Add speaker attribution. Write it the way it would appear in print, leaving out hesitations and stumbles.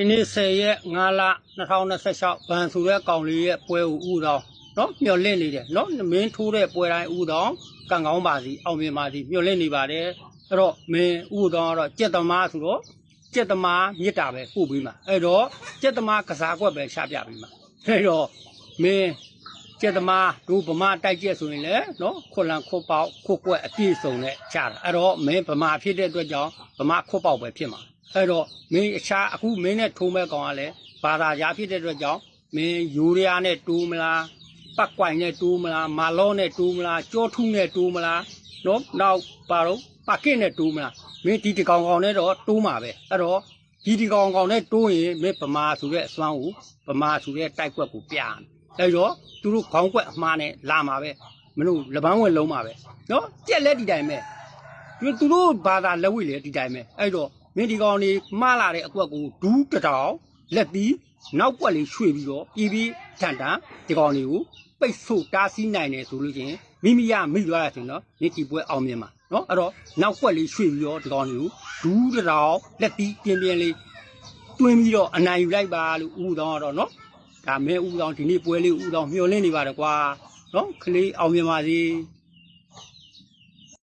Speaker 1: ဒီနေ့10ရက်5လ2026ဘန်ဆိုတဲ့ကောင်လေးရဲ့ပွဲကိုဥတော်နော်မျှော်လင့်နေတယ်နော်မင်းထိုးတဲ့ပွဲတိုင်းဥတော်ကံကောင်းပါစီအောင်မြင်ပါစီမျှော်လင့်နေပါတယ်အဲ့တော့မင်းဥတော်ကတော့ကြက်သမားဆိုတော့ကြက်သမားမြစ်တာပဲပို့ပြီးမှာအဲ့တော့ကြက်သမားကစားကွက်ပဲရှာပြပြီးမှာအဲ့တော့မင်းကြက်သမားတို့ဗမာတိုက်ကျက်ဆိုရင်လည်းနော်ခွလန်ခွပေါက်ခွကွက်အပြည့်စုံနဲ့ရှာတာအဲ့တော့မင်းဗမာဖြစ်တဲ့အတွက်ကြောင့်ဗမာခွပေါက်ပဲဖြစ်မှာအဲ့တော့မင်းအခြားအခုမင်းနဲ့ထိုးမဲ့ကောင်ကလည်းဘာသာကြားဖြစ်တဲ့အတွက်ကြောင့်မင်းယူရီးယားနဲ့တိုးမလားပတ်ကွိုင်နဲ့တိုးမလားမာလောနဲ့တိုးမလားကြောထူးနဲ့တိုးမလားနော်နောက်ပါတော့ပါကစ်နဲ့တိုးမလားမင်းဒီတကောင်ကောင်နဲ့တော့တိုးမှာပဲအဲ့တော့ဒီကောင်ကောင်နဲ့တိုးရင်မင်းဗမာဆိုတဲ့အစွမ်းကိုဗမာဆိုတဲ့တိုက်ကွက်ကိုပြအဲ့တော့သူတို့ခေါင်းကွက်အမှားနဲ့လာမှာပဲမင်းတို့လက်ပန်းဝင်လုံးမှာပဲနော်ကြက်လက်ဒီတိုင်းပဲသူတို့ဘာသာလက်ဝိလေဒီတိုင်းပဲအဲ့တော့မင်းဒီကောင်လေးမှားလာတဲ့အကွက်ကိုဒူးတတောင်လက်ပြီးနောက်ကွက်လေးရွှေ့ပြီးတော့ပြီးထန်ဒီကောင်လေးကိုပိတ်ဆို့တားဆီးနိုင်တယ်ဆိုလို့ချင်းမိမိသွားရဆိုရင်တော့နေဒီပွဲအောင်မြင်မှာနော်အဲ့တော့နောက်ကွက်လေးရွှေ့ပြီးတော့ဒီကောင်လေးကိုဒူးတတောင်လက်ပြီးပြင်းလေးတွင်းပြီးတော့အနိုင်ယူလိုက်ပါလို့ဥတော်ကတော့နော်ဒါမဲဥတော်ဒီနေ့ပွဲလေးဥတော်မျှော်လင့်နေပါတယ်ကွာနော်ကလေးအောင်မြင်ပါစေ